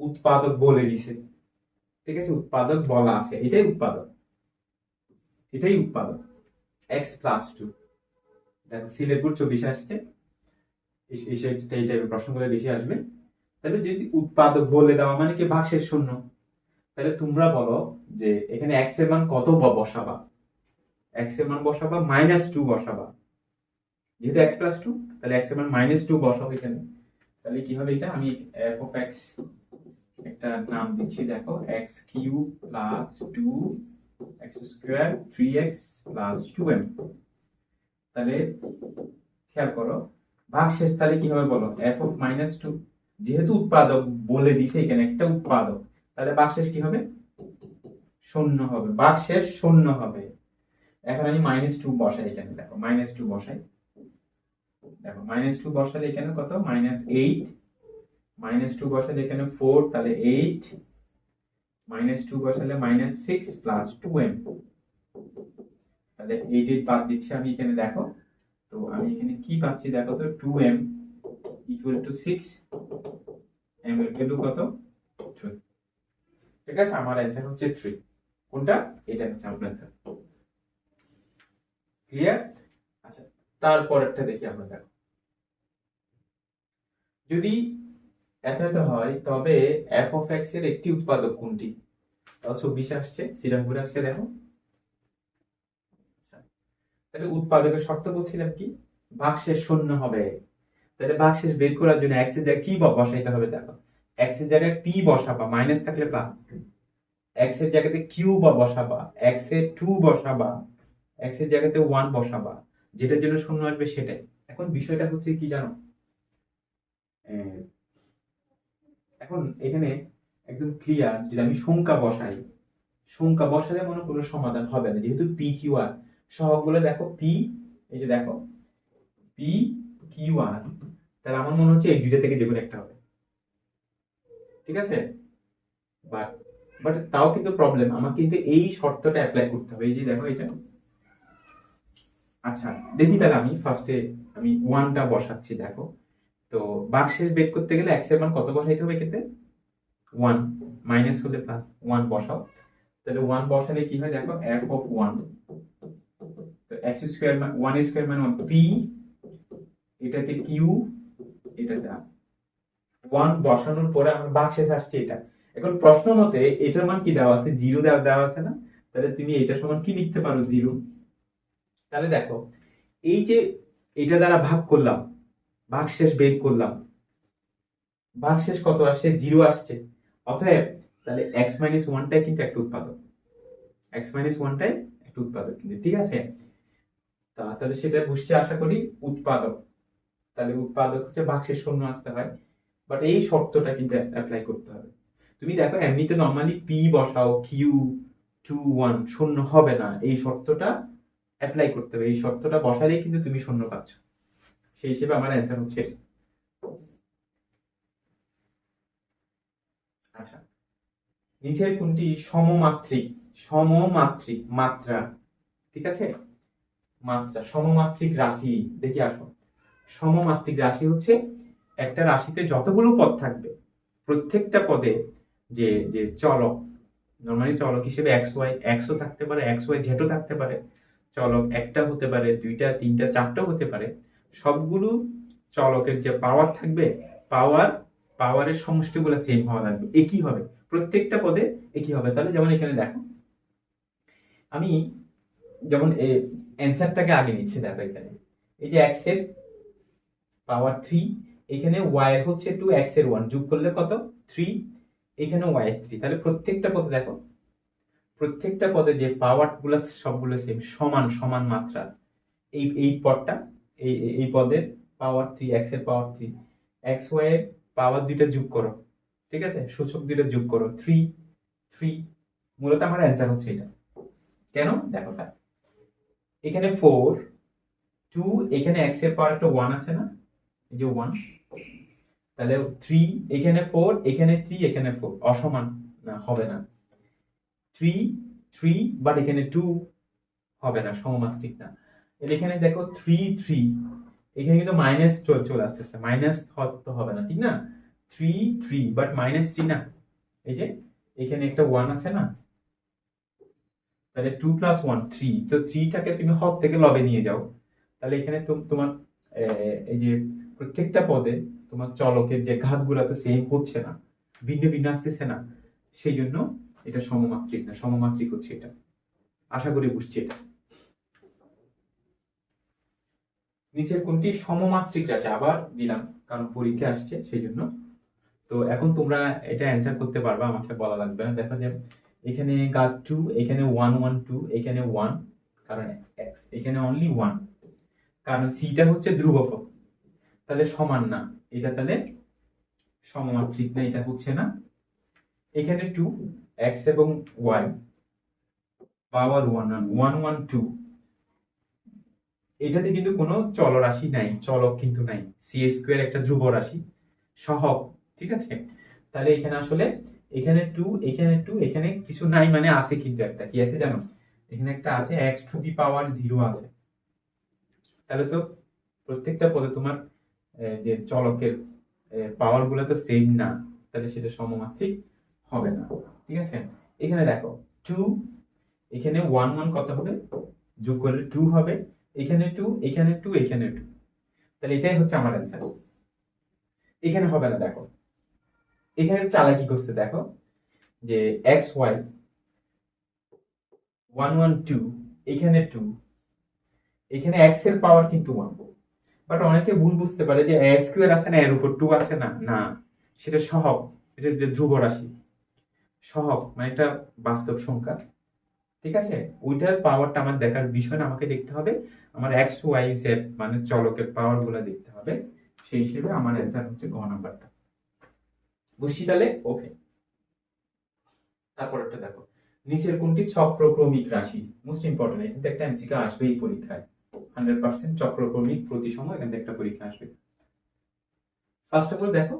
উৎপাদক বলে দিছে, ঠিক আছে, উৎপাদক বলা আছে, এটাই উৎপাদক, এটাই উৎপাদক x + 2। দেখো সিলেটপুর 24 আসছে, এই টাইপের প্রশ্নগুলো বেশি আসবে। তাহলে যদি উৎপাদক বলে দেওয়া মানে কি ভাগশেষ শূন্য, তাহলে তোমরা বলো যে এখানে x এর মান কত বসাবা, x এর মান বসাবা -2 বসাবা, যেহেতু x + 2, তাহলে x এর মান -2 বসাবো এখানে, তাহলে কি হবে, এটা আমি f of x একটা নাম দিচ্ছি, দেখো x³ + 2x² 3x + 2m। তাহলে খেয়াল করো, ভাগশেষ তাহলে কি হবে বলো, এফ অফ মাইনাস টু, যেহেতু উৎপাদক বলে দিছে এখানে একটা উৎপাদক, তাহলে ভাগশেষ কি হবে, শূন্য হবে, ভাগশেষ শূন্য হবে। এখন আমি মাইনাস টু বসাই এখানে, দেখো মাইনাস টু বসাই, দেখো মাইনাস টু বসালে এখানে কত, মাইনাস এইট, মাইনাস টু বসালে এখানে ফোর, তাহলে এইট, মাইনাস টু বসালে minus six plus two M, তাহলে এইট এইট বাদ দিচ্ছি আমি এখানে, দেখো তো আমি এখানে কি পাচ্ছি দেখো তো, two M equal to six, M এর ভ্যালু কত, থ্রি। ঠিক আছে, আমার অ্যান্সার হচ্ছে থ্রি। কোনটা, এটা হচ্ছে আমার অ্যান্সার। ক্লিয়ার? আচ্ছা, তারপরেরটা দেখি আমরা, দেখো যদি এত এত হয় তবে এফ অফ এক্স এর একটি উৎপাদক কোনটি? তাও 24 আসছে, শ্রীরামপুরে আসছে, দেখো। আচ্ছা, তাহলে উৎপাদকের শর্ত বলছিলাম কি, ভাগশেষ শূন্য হবে। তাহলে ভাগশেষ বের করার জন্য এক্স এর জায়গায় কি বসাইতে হবে, দেখো এক্স এর জায়গায় পি বসাবা, মাইনাস থাকলে প্লাস, এক্স এর জায়গাতে কিউ বসাবা, এক্স এর টু বসাবা, এক্স এর জায়গাতে ওয়ান বসাবা, যেটার জন্য শূন্য আসবে সেটাই। এখন বিষয়টা হচ্ছে কি জানো, এখন এখানে একদম ক্লিয়ার, যদি আমি সংখ্যা বসাই, সংখ্যা বসালে মনে কোনো সমাধান হবে না, যেহেতু পি কিউ আর সহগগুলো দেখো পি, এই যে দেখো পি কিউ আর, তাহলে আমার মনে হচ্ছে এই দুইটা থেকে যে কোনো একটা হবে। ঠিক আছে, বাট বাট তাও কিন্তু প্রবলেম, আমার কিন্তু এই শর্তটা অ্যাপ্লাই করতে হবে, এই যে দেখো এটা। আচ্ছা দেখি, তাহলে আমি ফার্স্টে আমি ওয়ানটা বসাচ্ছি, দেখো তো ভাগশেষ বের করতে গেলে এক্স এর মান কত বসাইতে হবে এক্ষেত্রে, ওয়ান, মাইনাস হলে প্লাস, ওয়ান বসাও, তাহলে ওয়ান বসালে কি হয় দেখো, এফ অফ ওয়ান, তো এক্স স্কোয়ার ওয়ান স্কোয়ার মানে ওয়ান, পি এটাতে কিউ, এটাতে আর, ওয়ান বসানোর পরে আমার ভাগশেষ আসছে এটা। এখন প্রশ্ন মতে এটার মান কি দেওয়া আছে, জিরো দেওয়া আছে না, তাহলে তুমি এটা সমান কি লিখতে পারো, জিরো। তাহলে দেখো এই যে এটা দ্বারা ভাগ করলাম, ভাগশেষ বের করলাম, ভাগশেষ কত আসছে, জিরো আসছে, অতএব তাহলে এক্স মাইনাস ওয়ানটাই কিন্তু একটা উৎপাদক, এক্স মাইনাস ওয়ানটাই একটা উৎপাদক কিন্তু। ঠিক আছে, তাহলে সেটা বুঝতে আশা করি, উৎপাদক, তাহলে উৎপাদক হচ্ছে ভাগশেষ শূন্য আসতে হয়, বাট এই শর্তটা কিন্তু অ্যাপ্লাই করতে হবে। তুমি দেখো এমনিতে নর্মালি পি বসাও, কিউ টু ওয়ান, শূন্য হবে না, এই শর্তটা অ্যাপ্লাই করতে হবে, এই শর্তটা বসালেই কিন্তু তুমি শূন্য পাচ্ছ। সেই হিসেবে আমার অ্যান্সার হচ্ছে। আচ্ছা, নিচের কোনটি সমমাত্রিক, সমমাত্রিক মাত্রা, ঠিক আছে, মাত্রা সমমাত্রিক রাশি, দেখি আসো। সমমাত্রিক রাশি হচ্ছে একটা রাশিতে যতগুলো পদ থাকবে, প্রত্যেকটা পদে যে যে চলক, নরমালি চলক হিসেবে এক্স ওয়াই, এক্সও থাকতে পারে, এক্স ওয়াই জেডও থাকতে পারে, চলক একটা হতে পারে, দুইটা তিনটা চারটাও হতে পারে, সবগুলো চলকের যে পাওয়ার থাকবে, পাওয়ার পাওয়ারের সমষ্টিগুলো সেম হওয়া লাগবে, একই হবে, প্রত্যেকটা পদে একই হবে। তাহলে যেমন এখানে দেখো, আমি যেমন অ্যান্সারটাকে আগে নিচ্ছি, দেখো এখানে এই যে এক্স এর পাওয়ার থ্রি, এখানে ওয়াই এর হচ্ছে টু, এক্স এর ওয়ান, যোগ করলে কত, থ্রি, এখানে ওয়াই এর থ্রি, তাহলে প্রত্যেকটা পদে দেখো, প্রত্যেকটা পদে যে পাওয়ার গুলো সবগুলো সেম, সমান সমান মাত্রা। এই পদটা, এই পদের পাওয়ার থ্রি, এক্স এর পাওয়ার থ্রি, এক্স ওয়াই এর পাওয়ার দুইটা যোগ করো, ঠিক আছে, সূচক দুইটা যোগ করো, থ্রি থ্রি, মূলত আমার অ্যান্সার হচ্ছে এটা। কেন দেখো, তাই এখানে ফোর, টু, এখানে এক্স এর পাওয়ার একটা ওয়ান আছে না, এই যে ওয়ান, তাহলে থ্রি, এখানে ফোর, এখানে থ্রি, এখানে ফোর, অসমান না, হবে না, থ্রি থ্রি, বাট এখানে টু হবে না, সমমাত্রিক না। এখানে দেখো থ্রি থ্রি, এখানে কিন্তু মাইনাস চলে আসতেছে, মাইনাস তো হবে না, ঠিক না, three three, but minus three না, এই যে এখানে একটা ওয়ান আছে না, তাহলে টু প্লাস ওয়ান থ্রি, তো থ্রিটাকে তুমি হর থেকে লবে নিয়ে যাও, তাহলে এখানে তোমার এই যে প্রত্যেকটা পদে তোমার চলকের যে ঘাতগুলো তো সেম হচ্ছে না, ভিন্ন ভিন্ন আসতেছে না, সেই জন্য এটা সমমাত্রিক না, সমমাত্রিক হচ্ছে এটা। আশা করি বুঝছি এটা। নিচের কোনটি সমমাত্রিক রাশি, আবার দিলাম কারণ পরীক্ষা আসছে সেই জন্য। তো এখন তোমরা এটা অ্যান্সার করতে পারবা, আমাকে বলা লাগবে না। দেখো যে এখানে গাত টু, এখানে ওয়ান ওয়ান টু, এখানে ওয়ান, কারণ এক্স, এখানে অনলি ওয়ান, কারণ সিটা হচ্ছে ধ্রুবক, তাহলে সমান না, এটা তাহলে সমমাত্রিক না, এটা হচ্ছে না। এখানে 2 x এবং y পাওয়ার 1 এটাতে কিন্তু কোনো চলরাশি নাই, চলক কিন্তু নাই, সি স্কোয়ার একটা ধ্রুব রাশি, সহগ, ঠিক আছে। তাহলে এখানে আসলে এখানে 2 এখানে 2 এখানে কিছু নাই, মানে আছে কিন্তু একটা, কি আছে জানো, এখানে একটা আছে x টু দি পাওয়ার 0 আছে। তাহলে তো প্রত্যেকটা পদে তোমার যে চলকের পাওয়ার গুলো তো সেম না, তাহলে সেটা সমমাত্রিক হবে না, ঠিক আছে। এখানে দেখো 2 এখানে 1 কত হবে, যোগ করলে 2 হবে, এখানে 2 এখানে 2 এখানে 2, তাহলে এটাই হচ্ছে আমার অ্যান্সার। এখানে হবে না, দেখো এখানে চালাকি করছে, দেখো যে x y 1 2 এখানে 2 এখানে x এর পাওয়ার কিন্তু 1, বাট অনেকে ভুল বুঝতে পারে যে a স্কয়ার আছে না, এর উপর 2 আছে না, না সেটা সহগ, এটা যে ধ্রুব রাশি, সহগ মানে একটা বাস্তব সংখ্যা, ঠিক আছে। ওইটার পাওয়ারটা আমার দেখার বিষয় না, আমাকে দেখতে হবে আমার x y z মানে চলকের পাওয়ার গুলো দেখতে হবে, সেই হিসেবে আমার অ্যান্সার হচ্ছে গ নাম্বারটা। বুঝছি তাহলে, ওকে। তারপর একটা দেখো, নিচের কোনটি চক্রক্রমিক রাশি, মোস্ট ইম্পর্টেন্ট, এখান থেকে একটা এমসিকিউ আসবে এই পরীক্ষায় 100% চক্রক্রমিক, প্রতি সময় এখান থেকে একটা পরীক্ষা আসবে। ফার্স্ট অফ অল দেখো,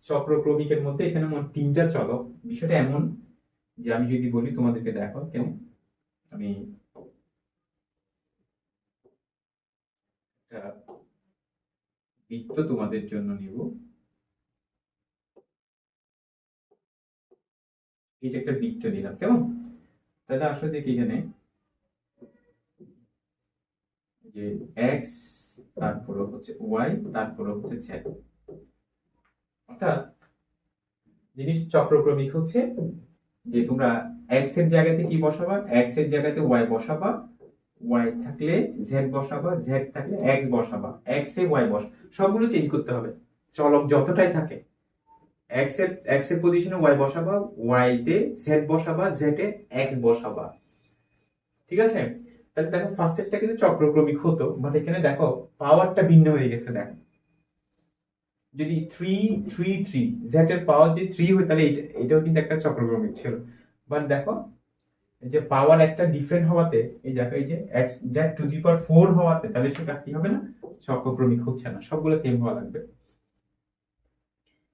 চক্রক্রমিকের মধ্যে এখানে মোট 3টা চলক। বিষয়টা এমন যে আমি যদি বলি তোমাদেরকে, দেখো কেন, আমি একটা বৃত্ত তোমাদের জন্য নিব, এই যে একটা বৃত্ত নিলাম, কেমন, তাহলে আসলে দেখি এখানে যে x তারপর হচ্ছে y তারপর হচ্ছে z, অর্থাৎ জিনিস চক্রক্রমিক হচ্ছে যে তোমরা x এর জায়গাতে কি বসাবা, x এর জায়গাতে y বসাবা, y থাকলে z বসাবা, z থাকলে x বসাবা, x এ y বস, সবগুলো চেঞ্জ করতে হবে, চলক যতটাই থাকে x এর পজিশনে y বসাবা, y তে z বসাবা, z এ x বসাবা, ঠিক আছে। তাহলে দেখো ফার্স্ট একটা কিন্তু চক্রক্রমিক হতো, বাট এখানে দেখো পাওয়ারটা ভিন্ন হয়ে গেছে, দেখো যদি 3 3 3 z এর পাওয়ার যদি 3 হয় তাহলে এটাও কিন্তু একটা চক্রক্রমিক ছিল, বাট দেখো যে পাওয়ার একটা ডিফারেন্ট হওয়াতে, এই দেখো এই যে x z two the power 4 হওয়াতে, তাহলে সেটা কি হবে না, চক্রক্রমিক হচ্ছে না, সবগুলো সেম হওয়া লাগবে।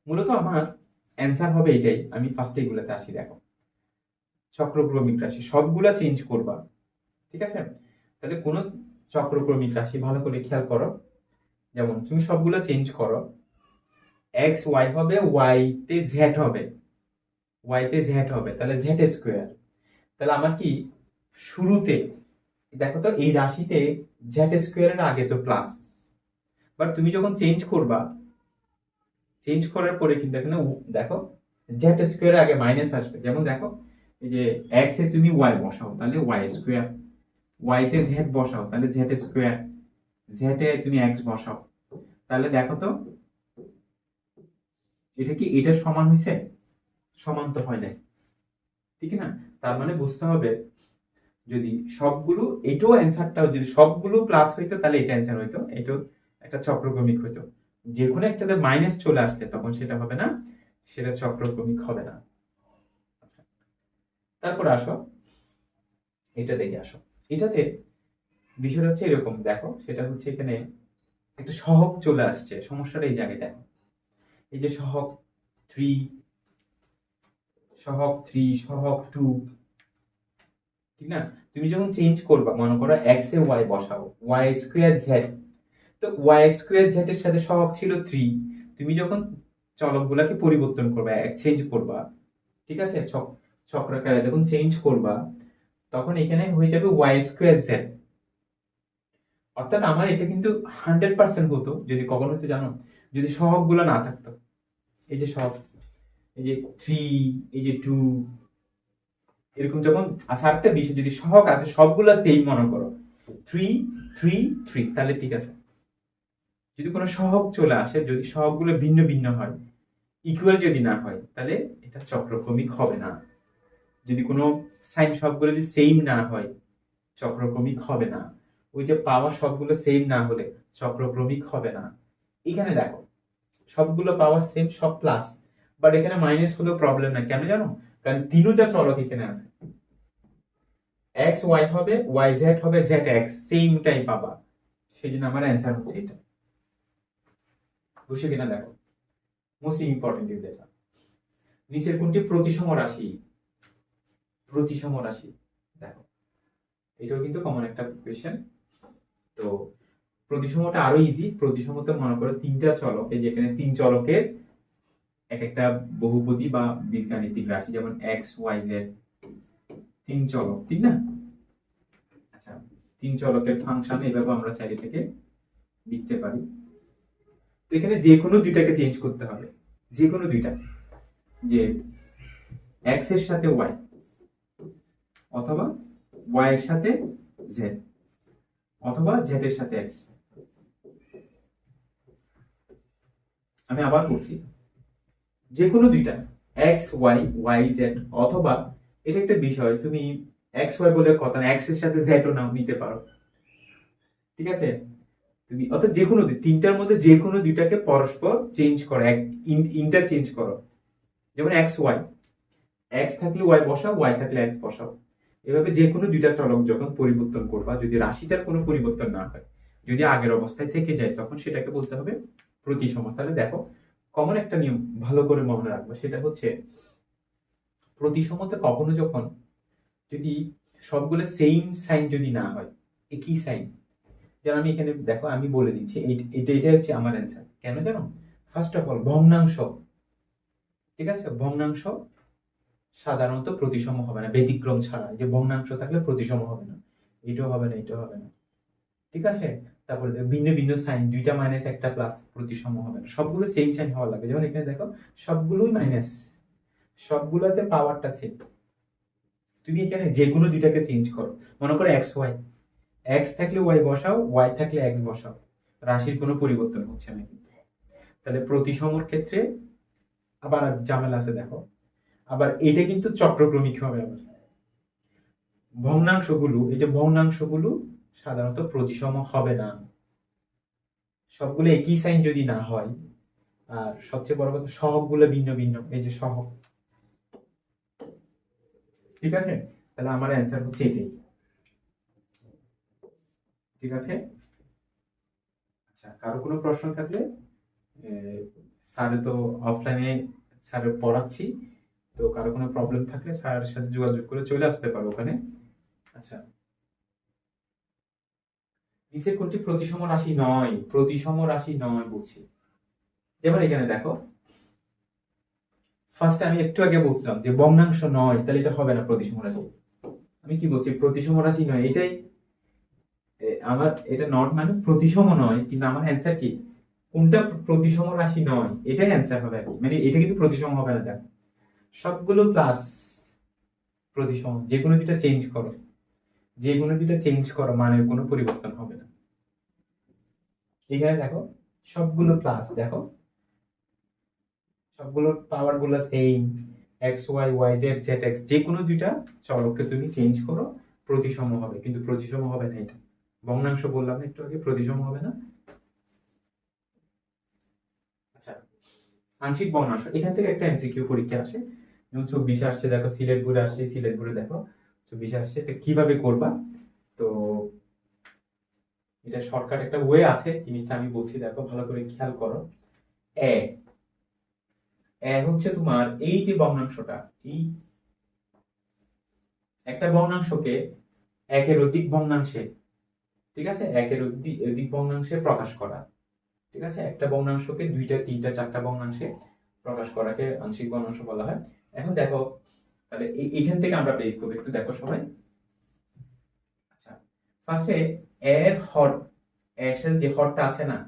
মূলত আমার অ্যান্সার হবে এটাই, আমি ফার্স্টে এগুলোতে আসি। দেখো চক্রক্রমিক রাশি সবগুলা চেঞ্জ করবা, ঠিক আছে। তাহলে কোন চক্রক্রমিক রাশি ভালো করে খেয়াল করো, যেমন তুমি সবগুলো চেঞ্জ করো, x y হবে, y তে z হবে, y তে z হবে, তাহলে z স্কয়ার, তাহলে আমার কি শুরুতে দেখো তো এই রাশিতে z স্কয়ারের আগে তো প্লাস, বাট তুমি যখন চেঞ্জ করবা, চেঞ্জ করার পরে কিন্তু এখানে দেখো z স্কয়ারের আগে মাইনাস আসবে, যেমন দেখো এই যে x এ তুমি y বসাও তাহলে y স্কয়ার, y তে z বসাও তাহলে z স্কয়ার, z এ তুমি x বসাও, তাহলে দেখো তো এটা কি এটার সমান হইছে, সমান তো হয় না, ঠিক না। তার মানে বুঝতে হবে যদি সবগুলো, এটাও অ্যান্সারটা যদি সবগুলো প্লাস হইতো তাহলে এটা অ্যান্সার হইতো, এটাও একটা চক্রক্রমিক হইতো, যে কোনো একটাতে মাইনাস চলে আসলে তখন সেটা হবে না, সেটা চক্রক্রমিক হবে না। আচ্ছা, তারপর আসো এটা দেখে আসো, এটাতে বিষয়টা হচ্ছে এরকম, দেখো সেটা হচ্ছে এখানে একটা সহগ চলে আসছে, সমস্যাটা এই জায়গায় দেখো, এই যে সহগ 3 সহগ 3 সহগ 2, ঠিক না। তুমি যখন চেঞ্জ করবা, মনে করো x এ y বসাও, y স্কয়ার z, তো y স্কয়ার z এর সাথে সহগ ছিল 3, তুমি যখন চলকগুলোকে পরিবর্তন করবা, চেঞ্জ করবা, ঠিক আছে, চক্রাকারে যখন চেঞ্জ করবা, তখন এখানে হয়ে যাবে y স্কয়ার z, অর্থাৎ আমার এটা কিন্তু 100% হতো যদি কখন হতো জানো, যদি সহগগুলো না থাকতো, এই যে সহগ, এই যে 3 এই যে 2 এরকম যখন, আচ্ছা একটা বিষয়, যদি সহগ আছে সবগুলো সেম মনে করো 3 3 3, তাহলে ঠিক আছে। যদি কোনো সহগ চলে আসে, যদি সহগগুলো ভিন্ন ভিন্ন হয়, ইকুয়াল যদি না হয়, তাহলে এটা চক্রক্রমিক হবে না। যদি কোনো সাইন সবগুলো যদি সেম না হয়, চক্রক্রমিক হবে না। ওই যে পাওয়ার সবগুলো সেম না হলে চক্রক্রমিক হবে না। এখানে দেখো সবগুলো পাওয়ার সেম, সব প্লাস, বাট এখানে মাইনাস হলেও প্রবলেম না, কেন জানো? কারণ তিনটা চলক এখানে আছে, এক্স ওয়াই হবে, ওয়াই জেড হবে, জেড এক্স সেমটাই পাবা, সেই জন্য আমার অ্যান্সার হচ্ছে এটা। বুঝছো কিনা দেখো, মোস্ট ইম্পর্টেন্ট এটা। নিচের কোনটি প্রতিসম রাশি? প্রতিসম রাশি দেখো, এটাও কিন্তু কমন একটা কোয়েশ্চেন। তো প্রতিসমটা আরো ইজি। প্রতিসমতে মনে করো তিনটা চলক, এই যেখানে তিন চলকের এক একটা বহুপদী বা বীজগাণিতিক রাশি, যেমন এক্স ওয়াই জেড, তিন চলক, ঠিক না? আচ্ছা, তিন চলকের ফাংশন এভাবে আমরা চাইলে থেকে লিখতে পারি। তো এখানে যে কোনো দুইটাকে চেঞ্জ করতে হবে, যে কোনো দুইটা, যে এক্স এর সাথে ওয়াই অথবা ওয়াই এর সাথে জেড অথবা জেড এর সাথে এক্স। আমি আবার বলছি, যে কোনো দুইটা, এক্স ওয়াই, ওয়াই জেড, অথবা এটা একটা বিষয়, তুমি এক্স ওয়াই বলে কথা না, এক্স এর সাথে জেড ও নাও নিতে পারো, ঠিক আছে? তুমি অর্থাৎ যে কোনো তিনটার মধ্যে যে কোনো দুইটাকে পরস্পর চেঞ্জ করো, ইন্টারচেঞ্জ করো। যেমন এক্স ওয়াই, এক্স থাকলে ওয়াই বসাও, ওয়াই থাকলে এক্স বসাও। এভাবে যে কোনো দুইটা চলক যখন পরিবর্তন করবা, যদি রাশিটার কোনো পরিবর্তন না হয়, যদি আগের অবস্থায় থেকে যায়, তখন সেটাকে বলতে হবে প্রতিসম। তাহলে দেখো, কমন একটা নিয়ম ভালো করে মনে রাখবো, সেটা হচ্ছে প্রতিসমতে কখনো যখন যদি সবগুলো সেম সাইন যদি না হয়, একই সাইন, যেমন আমি এখানে দেখো, আমি বলে দিচ্ছি, এটা হচ্ছে আমার অ্যান্সার। কেন জানো? ফার্স্ট অফ অল ভগ্নাংশ, ঠিক আছে? ভগ্নাংশ সাধারণত প্রতিসম হবে না, ব্যতিক্রম ছাড়া। যে ভগ্নাংশ থাকলে প্রতিসম হবে না, এটাও হবে না, এটাও হবে না, ঠিক আছে? তারপরে ভিন্ন ভিন্ন সাইন, দুইটা মাইনাস একটা প্লাস, প্রতিসম হবে না, সবগুলো সেম সাইন হওয়া লাগে। যেমন এখানে দেখো সবগুলোই মাইনাস, সবগুলোতে পাওয়ারটা সেম। তুমি এখানে যে কোনো দুইটাকে চেঞ্জ করো, মনে করো এক্স ওয়াই, এক্স থাকলে ওয়াই বসাও, ওয়াই থাকলে এক্স বসাও, রাশির কোনো পরিবর্তন হচ্ছে না কিন্তু। তাহলে প্রতিসমর ক্ষেত্রে আবার ঝামেলা আছে দেখো, আবার এটা কিন্তু চক্রক্রমিক হবে। আবার ভগ্নাংশগুলো, এই যে ভগ্নাংশগুলো সাধারণত প্রতিসম হবে না, সবগুলো একই সাইন যদি না হয়। আর সবচেয়ে বড় কথা, সহগগুলো ভিন্ন ভিন্ন, এই যে সহগ, ঠিক আছে? তাহলে আমার অ্যান্সার হচ্ছে এটাই, ঠিক আছে? আচ্ছা, কারো কোনো প্রশ্ন থাকলে, স্যার তো অফলাইনে স্যার পড়াচ্ছি, তো কারো কোনো প্রবলেম থাকলে স্যারের সাথে যোগাযোগ করে চলে আসতে পারো ওখানে। আচ্ছা, নিচের কোনটি প্রতিসম রাশি নয়? প্রতিসম রাশি নয় বলছি, যেমন এখানে দেখো, ফার্স্ট আমি একটু আগে বলছিলাম যে ভগ্নাংশ নয়, তাহলে এটা হবে না প্রতিসম রাশি। আমি কি বলছি? প্রতিসম রাশি নয়, এটাই আমার, এটা নট মানে প্রতিসম নয়, কিন্তু আমার অ্যান্সার কি, কোনটা প্রতিসম রাশি নয়, এটাই অ্যান্সার হবে আর কি। মানে এটা কিন্তু প্রতিসম হবে না, দেখো সবগুলো প্লাস, প্রতিসম। যে কোনো দুইটা চেঞ্জ করো, যে কোনো দুইটা চেঞ্জ করো, মানের কোনো পরিবর্তন হবে না। এখানে দেখো সবগুলো প্লাস, দেখো সবগুলোর পাওয়ার গুলো same, X Y, Y Z, Z X, যে কোনো দুইটা চলককে তুমি চেঞ্জ করো, প্রতিসম হবে। কিন্তু প্রতিসম হবে না এটা, ভগ্নাংশ বললাম না একটু আগে, প্রতিসম হবে না। আচ্ছা, আংশিক ভগ্নাংশ, এখান থেকে একটা এমসিকিউ পরীক্ষা আসে, যেমন 24 আসছে, দেখো সিলেট বোর্ডে আসছে, সিলেট বোর্ডে দেখো 24 আসছে, তো কিভাবে করবা? তো এটা শর্টকাট একটা ওয়ে আছে, জিনিসটা আমি বলছি, দেখো ভালো করে খেয়াল করো। এ এ হচ্ছে তোমার এই যে ভগ্নাংশটা, এই একটা ভগ্নাংশকে একের অধিক ভগ্নাংশে, ঠিক আছে, একের অধিক ভগ্নাংশে প্রকাশ করা, ঠিক আছে? একটা ভগ্নাংশকে দুইটা, তিনটা, চারটা ভগ্নাংশে প্রকাশ করাকে আংশিক ভগ্নাংশ বলা হয়। এখন দেখো, তাহলে এইখান থেকে আমরা বের করবো, একটু দেখো সবাই। আচ্ছা, ফার্স্টে এর হর, এর যে হরটা আছে না,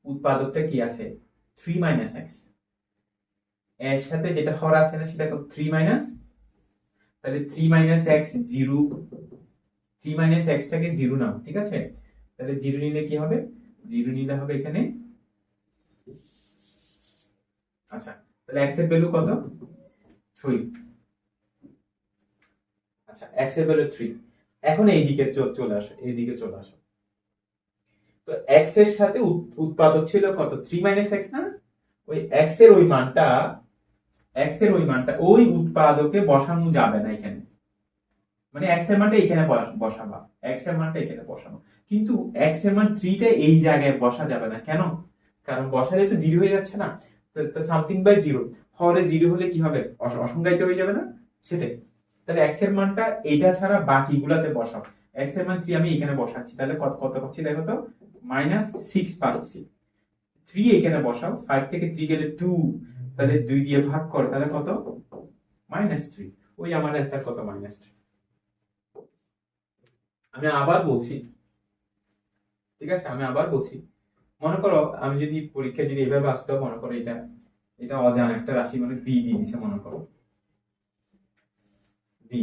উৎপাদকটা কি আছে? 3 মাইনাস এক্স। এর সাথে যেটা হর আছে না, সেটা 3 মাইনাস, তাহলে 3 মাইনাস এক্স 0, 3 মাইনাস এক্সটাকে 0 নাও, ঠিক আছে? তাহলে 0 নিলে কি হবে? 0 নিলে হবে এখানে, আচ্ছা তাহলে এক্স এর ভ্যালু কত? 3। আচ্ছা, এক্স এর ভ্যালু 3। এখন এই দিকে চলে আসো, এই দিকে চলে আসো। তো x এর সাথে উৎপাদক ছিল কত 3 মাইনাস x না, ওই x এর ওই মানটা ওই উৎপাদকে বসানো যাবে না এখানে, মানে x এর মানটা এখানে বসাবা, x এর মানটা এখানে বসানো, কিন্তু x এর মান 3 টা এই জায়গায় বসা যাবে না। কেন? কারণ বসালে তো 0 হয়ে যাচ্ছে না, তো সামথিং বাই 0 হলে 0 হলে কি হবে, অসংজ্ঞায়িত হয়ে যাবে না, সেটাই। তাহলে x এর মানটা এইটা ছাড়া বাকিগুলাতে বসাও। x এর মান 3 আমি এখানে বসাচ্ছি, তাহলে কত কত পাচ্ছি দেখো তো, -6 পাচ্ছি। 3 এখানে বসাও, 5 থেকে 3 গেলে 2, তাহলে 2 দিয়ে ভাগ করো, তাহলে কত, -3। ওই আমার অ্যান্সার কত, -3। আমি আবার বলছি, ঠিক আছে, আমি আবার বলছি, মনে করো আমি যদি পরীক্ষায় যদি এভাবে আসতো, মনে করো এটা এটা অজানা একটা রাশি, মানে বি দিয়ে দিছে, মনে করো বি,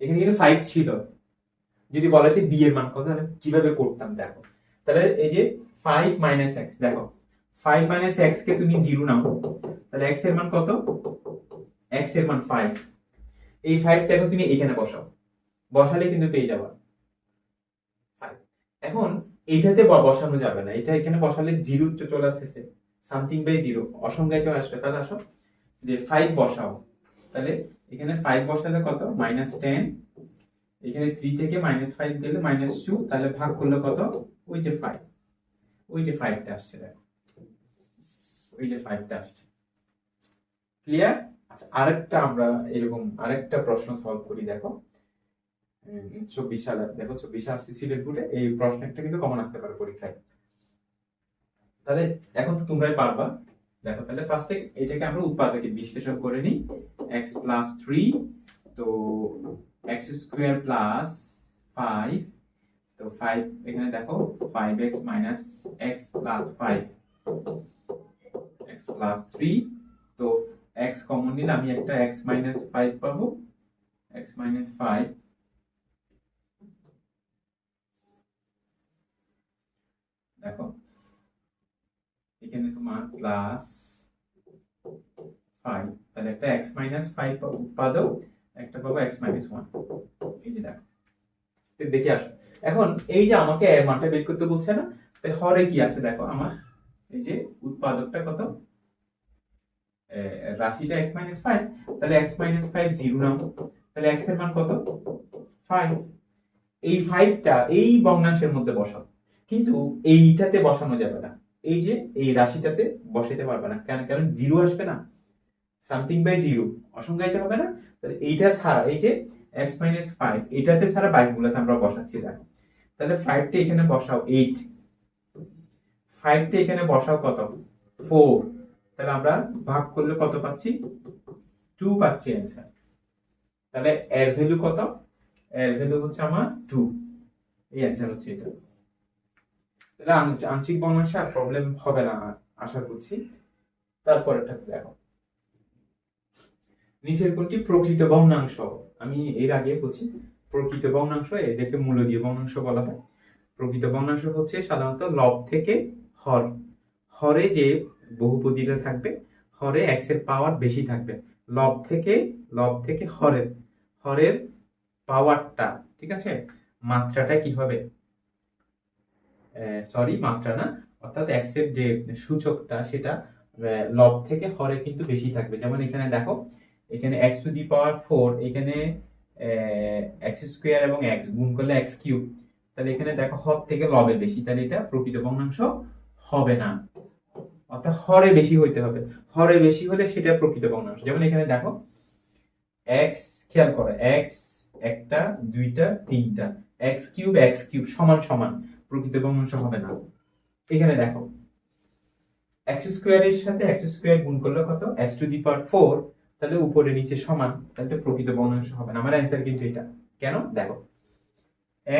এখানে কিন্তু 5 ছিল, যদি বলে যে বি এর মান কত, আমি কিভাবে করতাম দেখো। তাহলে এই যে 5 মাইনাস এক্স, দেখো 5 মাইনাস এক্স কে তুমি 0 নাও, তাহলে এক্স এর মান কত, এক্স এর মান 5, এই 5 টাকে তুমি এখানে বসাও, বসালে কিন্তু পেয়ে যাবা 5। এখন এইটাতে বসানো যাবে না, এটা এখানে বসালে 0 চলে আসতেছে, সামথিং বাই 0 অসংজ্ঞায়িত আসবে। তাহলে আসো যে 5 বসাও, তাহলে এখানে 5 বসালে কত, -10, এখানে 3 থেকে -5 গেলে -2, তাহলে ভাগ করলে কত, ওই যে 5, ওই যে 5টা আসছে, দেখো ওই যে 5টা আসছে। ক্লিয়ার? আচ্ছা, আরেকটা আমরা এরকম আরেকটা প্রশ্ন সলভ করি, দেখো 24 সালে, দেখো 24 সালে আসছে সিলেট বোর্ডে, এই প্রশ্নটা কিন্তু কমন আসতে পারে পরীক্ষায়। তাহলে এখন তো তোমরাই পারবা, দেখো তাহলে ফার্স্টে এটাকে আমরা উৎপাদকে বিশ্লেষণ করে নিই, x প্লাস 3, তো x স্কয়ার প্লাস 5, তো 5 এখানে দেখো 5x minus x plus 5, x plus 3, তো x কমন নিলে আমি একটা x মাইনাস 5 পাবো, x মাইনাস 5, দেখো এখানে তোমার প্লাস 5, তাহলে একটা x মাইনাস 5 উৎপাদক, একটা পাবো x মাইনাস 1, এই যে দেখো, দেখে আসো। এখন এই যে আমাকে এর মানটা বের করতে বলছে না, তাই হরে কি আছে দেখো, আমার এই যে উৎপাদকটা কত, রাশিটা x মাইনাস 5, তাহলে x মাইনাস 5 0 নাও, তাহলে x এর মান কত, 5, এই 5টা এই ভগ্নাংশের মধ্যে বসাও, কিন্তু এইটাতে বসানো যাবে না, এই যে এই রাশিটাতে বসাইতে পারবে না, কেন, কারণ 0 আসবে না, সামথিং বাই 0 অসংজ্ঞায়িত হবে না। তাহলে এইটা ছাড়া এই যে x মাইনাস 5 এটাতে ছাড়া বাকিগুলোতে আমরা বসাচ্ছি, দেখো তাহলে 5 টা এখানে বসাও 8, 5 টা এখানে বসাও কত, 4, তাহলে আমরা ভাগ করলে কত পাচ্ছি, 2 পাচ্ছি অ্যান্সার। তাহলে এর ভ্যালু কত, এর ভ্যালু হচ্ছে আমার 2, এই অ্যান্সার হচ্ছে এটা। তাহলে আংশিক ভগ্নাংশে আর প্রবলেম হবে না আশা করছি। তারপরটা দেখো, নিচের কোনটি প্রকৃত ভগ্নাংশ, আমি এর আগে বলছি প্রকৃত ভগ্নাংশ, এদেরকে মূলদীয় ভগ্নাংশ বলা হয়। প্রকৃত ভগ্নাংশ হচ্ছে সাধারণত লব থেকে হর, হরে যে বহুপদীটা থাকবে, হরে x এর পাওয়ার বেশি থাকবে, লব থেকে হরের হরের পাওয়ারটা, ঠিক আছে, মাত্রাটা কি হবে, সরি মাত্রা না, অর্থাৎ x এর যে সূচকটা সেটা লব থেকে হরে কিন্তু বেশি থাকবে। যেমন এখানে দেখো, এখানে x টু দি পাওয়ার 4, এখানে x স্কয়ার এবং x গুণ করলে x কিউব, তাহলে এখানে দেখো হর থেকে লবে বেশি, তাহলে এটা প্রকৃত ভগ্নাংশ হবে না, অর্থাৎ হরে বেশি হইতে হবে, হরে বেশি হলে সেটা প্রকৃত ভগ্নাংশ। যেমন এখানে দেখো x, খেয়াল করো x একটা, দুইটা, তিনটা, x কিউব সমান সমান, প্রকৃত ভগ্নাংশ হবে না। এখানে দেখো x স্কয়ারের সাথে x স্কয়ার গুণ করলে কত, x টু দি পাওয়ার 4, তাহলে উপরে নিচে সমান, তাহলে প্রকৃত ভগ্নাংশ হবে না। আমার অ্যান্সার কিন্তু এটা। কেন দেখো,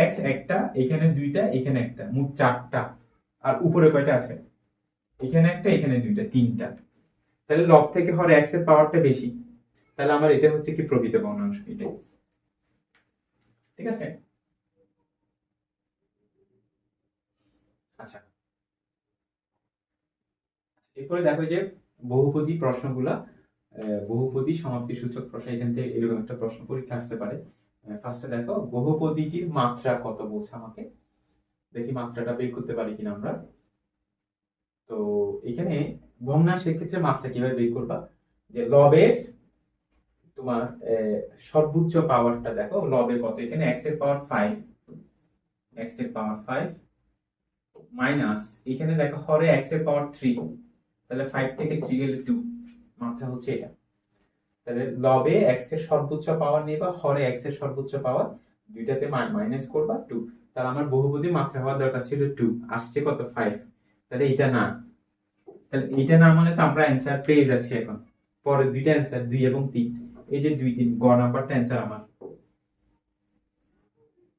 x একটা, এখানে দুইটা, এখানে একটা, মোট 4টা, আর উপরে কয়টা আছে, এখানে একটা, এখানে দুইটা, 3টা, তাহলে লব থেকে হরে x এর পাওয়ারটা বেশি, তাহলে আমার এটা হচ্ছে কি প্রকৃত ভগ্নাংশ, এটাই, ঠিক আছে। আচ্ছা, এরপরে দেখো যে বহুপদী প্রশ্নগুলা, বহুপদী সমাপ্তি সূচক প্রশ্ন, এখান থেকে এরকম একটা প্রশ্ন পরীক্ষা আসতে পারে। ফার্স্টে দেখো বহুপদীটির মাত্রা কত বলছে আমাকে, দেখি মাত্রাটা বের করতে পারি কিনা আমরা। তো এখানে ভগ্নাংশের ক্ষেত্রে মাত্রা কিভাবে বের করবা, যে লবের তোমার সর্বোচ্চ পাওয়ারটা দেখো, লবে কত, এখানে x এর পাওয়ার 5, x এর পাওয়ার 5 মাইনাস এখানে দেখো হরে x এর পাওয়ার 3, তাহলে 5 থেকে 3 গেলে 2, মাত্রা হচ্ছে এটা। তাহলে লবে x এর সর্বোচ্চ পাওয়ার নেবা, হরে x এর সর্বোচ্চ পাওয়ার, দুইটাতে মাইনাস করবা 2। তাহলে আমার বহুপদী মাত্রা হওয়ার দরকার ছিল 2, আসছে কত 5। তাহলে এটা না, তাহলে এটা না মানে তো আমরা অ্যান্সার পেয়ে যাচ্ছি এখন। পরের দুইটা অ্যান্সার 2 এবং 3, এই যে 2 3 গ নাম্বারটা অ্যান্সার আমার,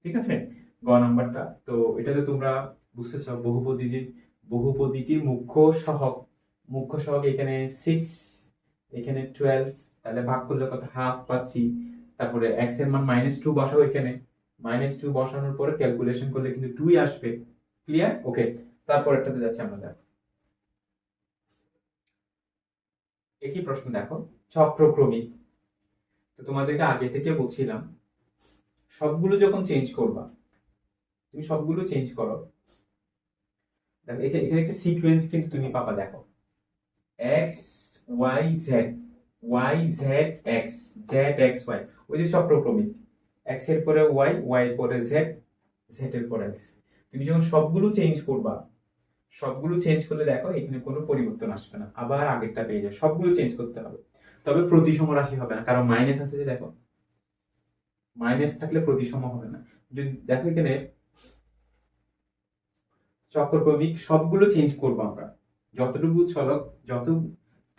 ঠিক আছে, গ নাম্বারটা। তো এটাতে তোমরা বুঝতেছো বহুপদীটির মুখ্য সহগ এখানে 6, এখানে 12, তাহলে ভাগ করলে কত হাফ পাচ্ছি। তারপরে x এর মান -2 বসাও, এখানে -2 বসানোর পরে ক্যালকুলেশন করলে কিন্তু 2 আসবে। ক্লিয়ার? ওকে, তারপরেরটাতে যাচ্ছি আমরা। দেখো একই প্রশ্ন, দেখো চক্রক্রমিক। তো তোমাদেরকে আগে থেকে বলছিলাম সবগুলো যখন চেঞ্জ করবা, তুমি সবগুলো চেঞ্জ করো, দেখো এখানে একটা সিকোয়েন্স কিন্তু তুমি পাবা। দেখো x y z, y z x, z x y, ওই যে চক্রক্রমিক, x এর পরে y, y এর পরে z, z এর পরে x। তুমি যখন সবগুলো চেঞ্জ করবা, সবগুলো চেঞ্জ করলে দেখো এখানে কোনো পরিবর্তন আসবে না, আবার আগেরটা পেয়ে যাবে। সবগুলো চেঞ্জ করতে হবে, তবে প্রতিসম রাশি হবে না, কারণ মাইনাস আছে। যে দেখো মাইনাস থাকলে প্রতিসম হবে না। যদি দেখো এখানে চক্রক্রমিক সবগুলো চেঞ্জ করবো আমরা, যতটুকু চলক, যত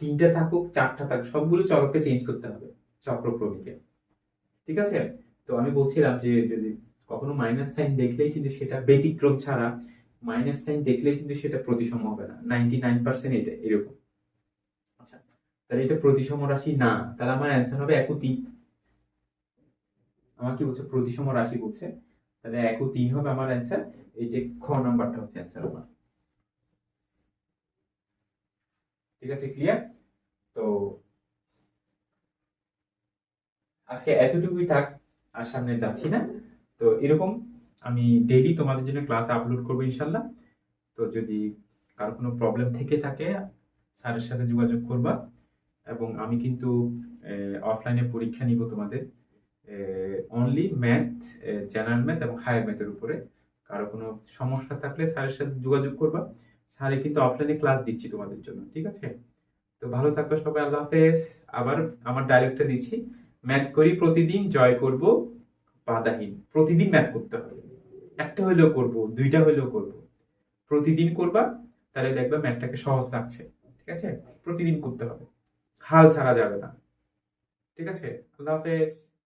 3টা থাকুক 4টা থাকুক, সবগুলো চলককে চেঞ্জ করতে হবে চক্রক্রমিকে, ঠিক আছে। তো আমি বলছিলাম যে যদি কখনো মাইনাস সাইন দেখলেই কিন্তু সেটা ব্যতিক্রম ছাড়া, মাইনাস সাইন দেখলেই কিন্তু সেটা প্রতিসম হবে না, 99% এটা এরকম। আচ্ছা, তাহলে এটা প্রতিসম রাশি না, তাহলে আমার অ্যান্সার হবে 1 ও 3। আমার কি বলছে, প্রতিসম রাশি বলছে, তাহলে 1 ও 3 হবে আমার অ্যান্সার। এই যে খ নাম্বারটা হচ্ছে অ্যান্সার আমার, ঠিক আছে, ক্লিয়ার? তো আজকে এতটুকুই থাক, আর সামনে যাচ্ছি না। তো এরকম আমি ডেইলি তোমাদের জন্য ক্লাস আপলোড করবো ইনশাল্লাহ। তো যদি কারো কোনো প্রবলেম থেকে থাকে স্যারের সাথে যোগাযোগ করবা। এবং আমি কিন্তু অফলাইনে পরীক্ষা নিব তোমাদের, অনলি ম্যাথ, জেনারেল ম্যাথ এবং হায়ার ম্যাথের উপরে। কারো কোনো সমস্যা থাকলে স্যারের সাথে যোগাযোগ করবা, স্যারে কিন্তু অফলাইনে ক্লাস দিচ্ছি তোমাদের জন্য, ঠিক আছে। তো ভালো থাকবে সবাই, আল্লাহ হাফেজ। আবার আমার ডাইরেক্টটা দিচ্ছি, ম্যাথ করি প্রতিদিন, জয় করব বাধাহীন। প্রতিদিন ম্যাথ করতে হবে, একটা হইলেও করব, দুইটা হইলেও করব, প্রতিদিন করবা, তাহলে দেখবা ম্যাথটাকে সহজ লাগছে, ঠিক আছে। প্রতিদিন করতে হবে, হাল ছাড়া যাবে না, ঠিক আছে। আল্লাহ হাফেজ।